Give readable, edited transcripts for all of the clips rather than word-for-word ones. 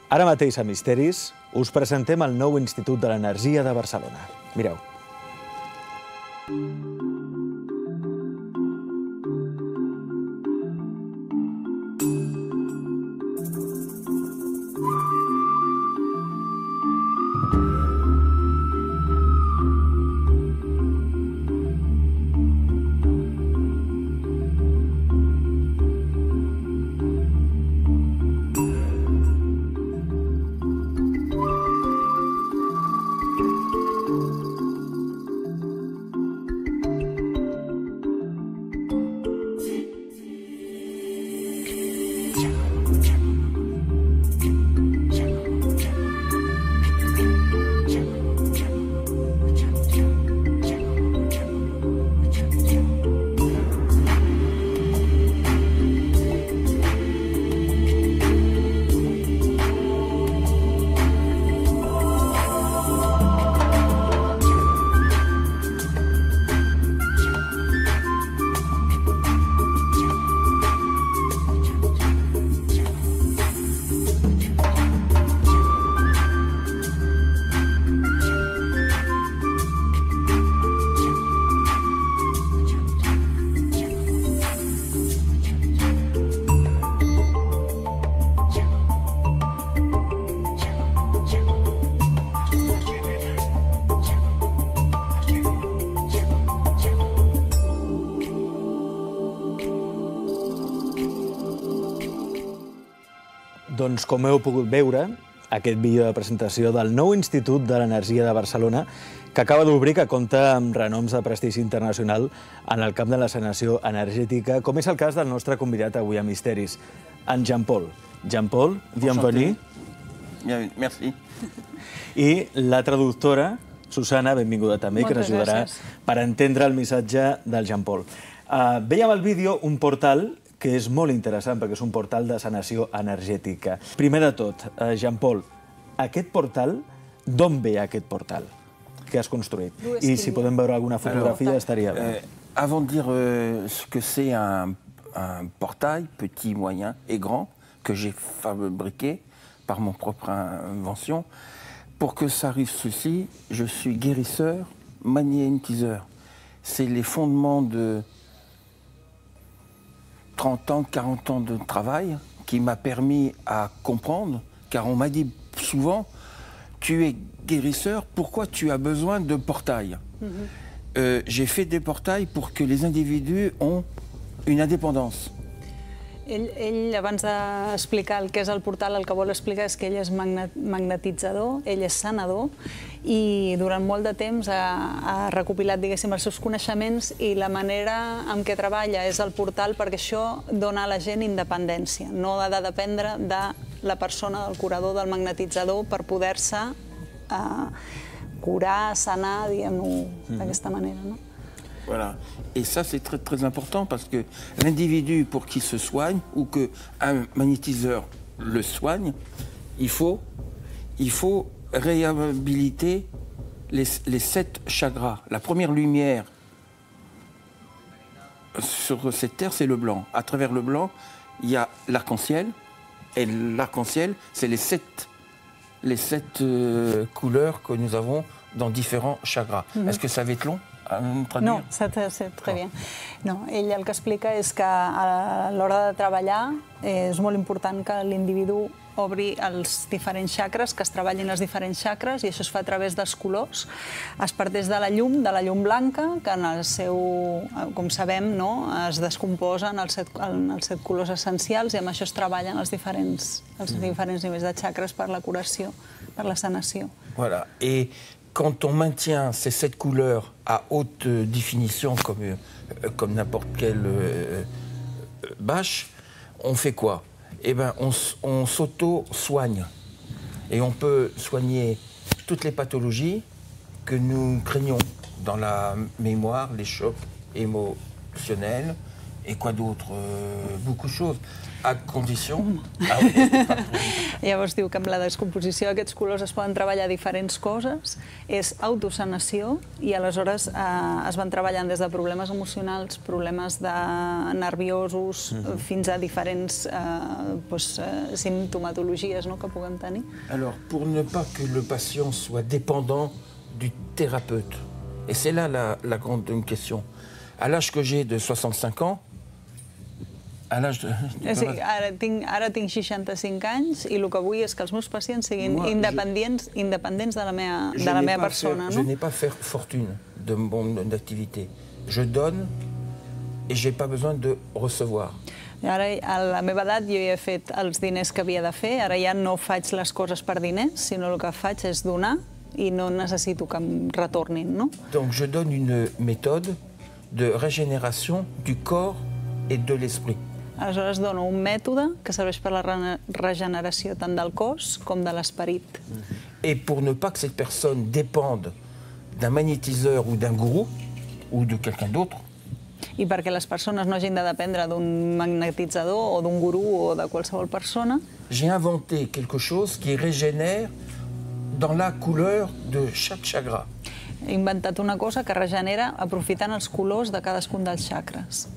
Ara mateix a Misteris us presentem el nou Institut de l'Energia de Barcelona. Mireu. Doncs com heu pogut veure, aquest vídeo de presentació del nou Institut de l'Energia de Barcelona, que acaba d'obrir, que compta amb renoms de prestigi internacional en el camp de la sanació energètica, com és el cas del nostre convidat avui a Misteris, en Jean-Paul. Jean-Paul, bienvenue. Merci. I la traductora, Susana, benvinguda també, que ens ajudarà per entendre el missatge del Jean-Paul. Veiem al vídeo un portal que és molt interessant, perquè és un portal de sanació energètica. Primer de tot, Jean-Paul, aquest portal, d'on ve aquest portal que has construït? I si podem veure alguna fotografia, estaria bé. Avant de dire ce que c'est un portail, petit, moyen et grand, que j'ai fabriqué par mon propre invention, pour que ça arrive ceci, je suis guérisseur, magnétiseur. C'est les fondements de 30 ans, 40 ans de travail qui m'a permis à comprendre, car on m'a dit souvent, tu es guérisseur, pourquoi tu as besoin de portails? J'ai fait des portails pour que les individus ont une indépendance. Ell, abans d'explicar el que és el portal, el que vol explicar és que ell és magnetitzador, ell és sanador, i durant molt de temps ha recopilat, diguéssim, els seus coneixements, i la manera en què treballa és el portal, perquè això dona a la gent independència. No ha de dependre de la persona, del curador, del magnetitzador, per poder-se curar, sanar, diguem-ho d'aquesta manera, no? Voilà. Et ça, c'est très, très important parce que l'individu, pour qu'il se soigne, ou qu'un magnétiseur le soigne, il faut réhabiliter les 7 chakras. La première lumière sur cette terre, c'est le blanc. À travers le blanc, il y a l'arc-en-ciel. Et l'arc-en-ciel, c'est les 7 couleurs que nous avons dans différents chakras. Est-ce que ça va être long? No, c'est très bien. No, ell el que explica és que a l'hora de treballar és molt important que l'individu obri els diferents xacres, que es treballin els diferents xacres, i això es fa a través dels colors. Es parteix de la llum blanca, que en el seu, com sabem, es descomposa en els 7 colors essencials, i amb això es treballen els diferents nivells de xacres per la curació, per la sanació. Voilà. Et quand on maintient ces 7 couleurs à haute définition, comme n'importe quelle bâche, on fait quoi? Eh bien, on s'auto-soigne. Et on peut soigner toutes les pathologies que nous craignons dans la mémoire, les chocs émotionnels, et quoi d'autre? Beaucoup de choses. À condition... Llavors diu que amb la descomposició d'aquests colors es poden treballar diferents coses, és autosanació i aleshores es van treballant des de problemes emocionals, problemes nerviosos, fins a diferents simptomatologies que puguem tenir. Alors, pour ne pas que le patient soit dépendant du thérapeute, et c'est là la grande question. À l'âge que j'ai de 65 ans, à l'âge de... Ara tinc 65 anys i el que vull és que els meus pacients siguin independents de la meva persona. Je n'ai pas fait fortune de mon activité. Je donne et je n'ai pas besoin de recevoir. Ara, a la meva edat, jo ja he fet els diners que havia de fer, ara ja no faig les coses per diners, sinó el que faig és donar i no necessito que em retornin, no? Donc je donne une méthode de régénération du corps et de l'esprit. Aleshores dono un mètode que serveix per la regeneració tant del cos com de l'esperit. Et pour ne pas que cette personne dépende d'un magnétiseur ou d'un gourou ou de quelqu'un d'autre, I perquè les persones no hagin de dependre d'un magnetitzador o d'un gurú o de qualsevol persona, j'ai inventé quelque chose qui régénère dans la couleur de chaque chakra. he inventat una cosa que regenera aprofitant els colors de cadascun dels xacres.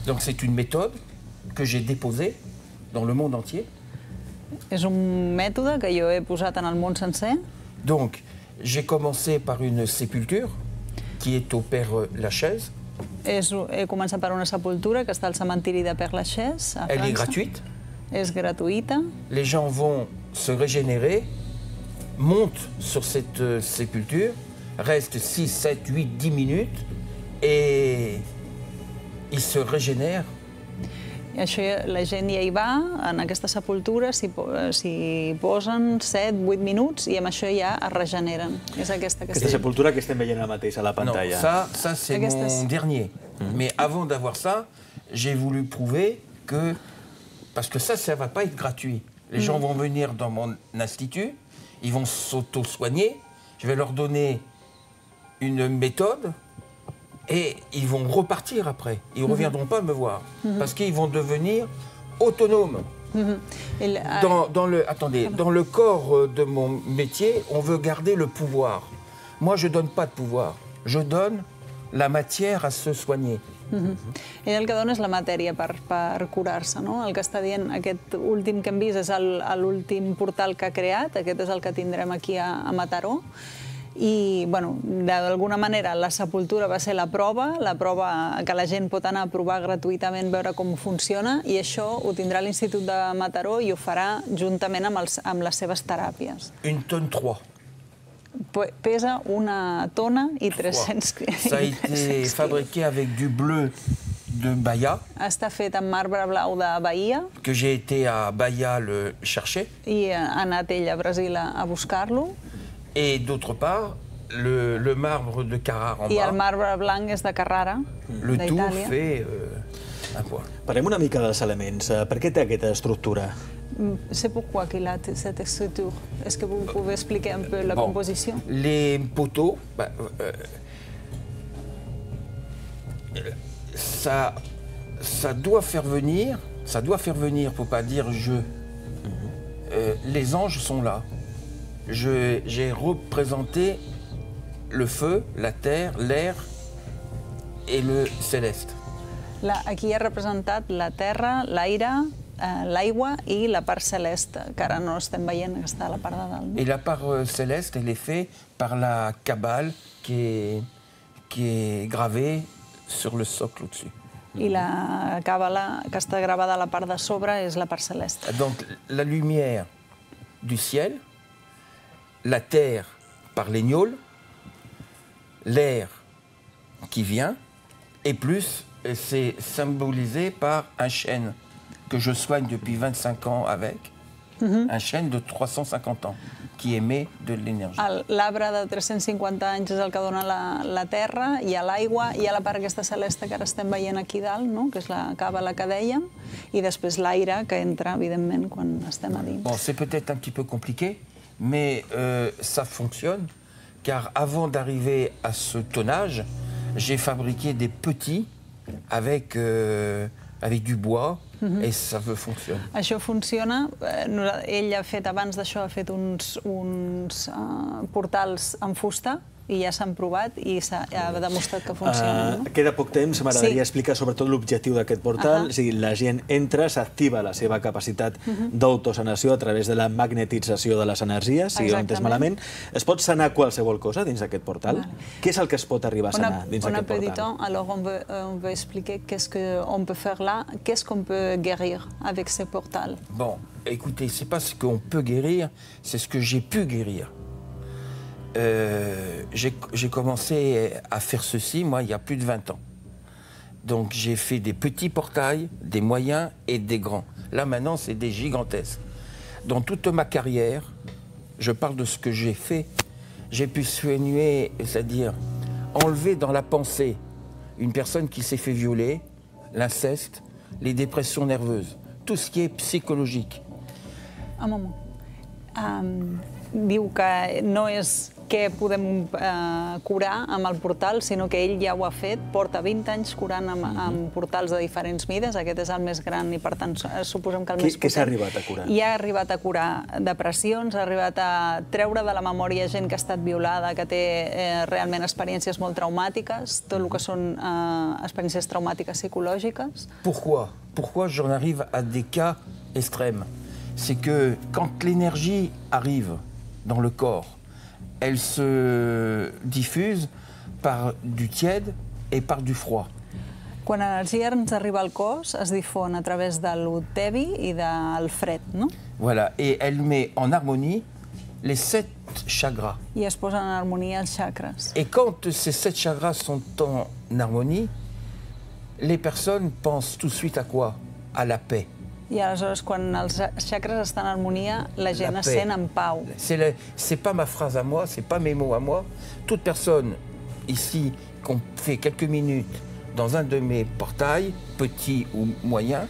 Donc c'est une méthode que j'ai déposée dans le monde entier. És un mètode que jo he posat en el món sencer. Donc j'ai commencé par une sépulture qui est au Père Lachaise. He començat per una sepultura que està al cementiri de Père Lachaise, a França. Elle est gratuite. És gratuïta. Les gens vont se régénérer, montent sur cette sépulture, restent 6, 7, 8, 10 minutes et ils se régénèrent. I això, la gent ja hi va, en aquesta sepultura, s'hi posen 7, 8 minuts i amb això ja es regeneren. És aquesta sepultura que estem veient ara mateix a la pantalla. Non, ça c'est mon dernier. Mais avant d'avoir ça, j'ai voulu prouver que... Parce que ça ne va pas être gratuit. Les gens vont venir dans mon institut, ils vont s'auto-soigner, je vais leur donner une méthode et ils vont repartir après. Ils ne reviendront pas me voir parce qu'ils vont devenir autonomes. Dans le corps de mon métier, on veut garder le pouvoir. Moi, je ne donne pas de pouvoir. Je donne la matière à se soigner. Ell el que dona és la matèria per curar-se, no? El que està dient, aquest últim que hem vist és l'últim portal que ha creat, aquest és el que tindrem aquí a Mataró. I, bueno, d'alguna manera la sepultura va ser la prova que la gent pot anar a provar gratuïtament, veure com funciona, i això ho tindrà l'Institut de Mataró i ho farà juntament amb les seves teràpies. 1 tonne 3. Pesa 1 tona i 300 quilos. Ça a été fabriqué avec du bleu de Bahia. Està fet amb marbre blau de Bahia. Que j'ai été à Bahia le chercher. I ha anat ell a Brasil a buscar-lo. Et d'autre part, le marbre de Carrara en bas. I el marbre blanc és de Carrara, le d'Itàlia. tout fait un point. Parlem una mica dels elements. Per què té aquesta estructura? C'est pourquoi qu'il a cette structure. Est-ce que vous pouvez expliquer un peu la composition? Les poteaux, ça doit faire venir, faut pas dire je. Les anges sont là. J'ai représenté le feu, la terre, l'air et le céleste. Aquí hi ha representat la terra, l'aire, l'aigua i la part celeste, que ara no estem veient, que està a la part de dalt. Et la part céleste, elle est faite par la Kabbale qui est gravée sur le socle au-dessus. I la càbala que està gravada a la part de sobre és la part celeste. Donc la lumière du ciel, la terre par les gnôles, l'air qui vient, et plus c'est symbolisé par un chêne que je soigne depuis 25 ans avec, un chêne de 350 ans qui émet de l'énergie. L'arbre de 350 anys és el que dona la terra, hi ha l'aigua, hi ha la part aquesta celeste que ara estem veient aquí dalt, no? Que és la càbala que dèiem, i després l'aire que entra, evidentment, quan estem a dins. Bon, c'est peut-être un petit peu compliqué, mais ça fonctionne, car avant d'arriver à ce tonnage, j'ai fabriqué des petits avec du bois, et ça fonctionne. Això funciona. Ell ha fet, abans d'això, ha fet uns portals en fusta i ja s'han provat i s'ha demostrat que funcionen. Queda poc temps, m'agradaria explicar sobretot l'objectiu d'aquest portal. O sigui, la gent entra, s'activa la seva capacitat d'autosanació a través de la magnetització de les energies, si ho he entès malament. Es pot sanar qualsevol cosa dins d'aquest portal? Què és el que es pot arribar a sanar dins d'aquest portal? On a peu du temps, alors on veut expliquer qu'est-ce qu'on peut faire là, qu'est-ce qu'on peut guérir avec ce portal. Bon, écoutez, c'est pas ce qu'on peut guérir, c'est ce que j'ai pu guérir. J'ai commencé à faire ceci, moi, il y a plus de 20 ans. Donc j'ai fait des petits portails, des moyens et des grands. Là, maintenant, c'est des gigantesques. Dans toute ma carrière, je parle de ce que j'ai fait, j'ai pu soigner, c'est-à-dire enlever dans la pensée une personne qui s'est fait violer, l'inceste, les dépressions nerveuses, tout ce qui est psychologique. Un moment. Diu que no és què podem curar amb el portal, sinó que ell ja ho ha fet, porta 20 anys curant amb portals de diferents mides, aquest és el més gran i per tant suposem que el més potent. Què s'ha arribat a curar? I ha arribat a curar depressions, ha arribat a treure de la memòria gent que ha estat violada, que té realment experiències molt traumàtiques, tot el que són experiències traumàtiques psicològiques. Pourquoi j'en arrive à des cas extrêmes? C'est que quand l'énergie arrive dans le corps, elle se diffuse par du tiède et par du froid. Quan l'energia ens arriba al cos, es difon a través de lo tebi i del fred, no? Voilà, et elle met en harmonie les 7 chakras. I es posen en harmonia els chakres. Et quand ces 7 chakras sont en harmonie, les personnes pensent tout de suite à quoi? À la paix. I aleshores, quan els chakres estan en harmonia, la gent es sent en pau. C'est pas ma phrase à moi, c'est pas mes mots à moi. Toute personne ici qu'on fait quelques minutes dans un de mes portails, petit ou moyen,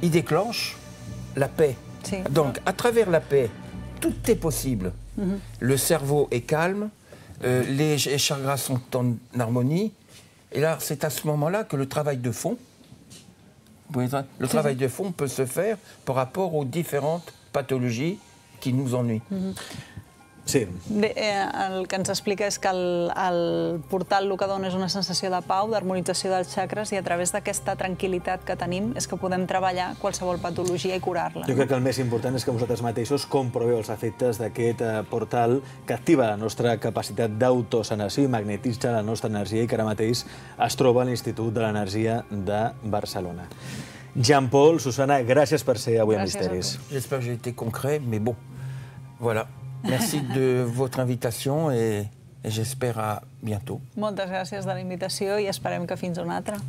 il déclenche la paix. Sí. Donc, à travers la paix, tout est possible. Le cerveau est calme, les chakras sont en harmonie, et là, c'est à ce moment-là que le travail de fond, le travail de fond peut se faire par rapport aux différentes pathologies qui nous ennuient. Sí. Bé, el que ens explica és que el portal el que dona és una sensació de pau, d'harmonització dels xacres, i a través d'aquesta tranquil·litat que tenim és que podem treballar qualsevol patologia i curar-la. Jo crec que el més important és que vosaltres mateixos comproveu els efectes d'aquest portal que activa la nostra capacitat d'autosanació i magnetitza la nostra energia i que ara mateix es troba a l'Institut de l'Energia de Barcelona. Jean-Paul, Susana, gràcies per ser avui a Misteris. J'espère que j'ai été concret, mais bon, voilà. Merci de votre invitation et j'espère à bientôt. Moltes gràcies de la invitació i esperem que fins una altra.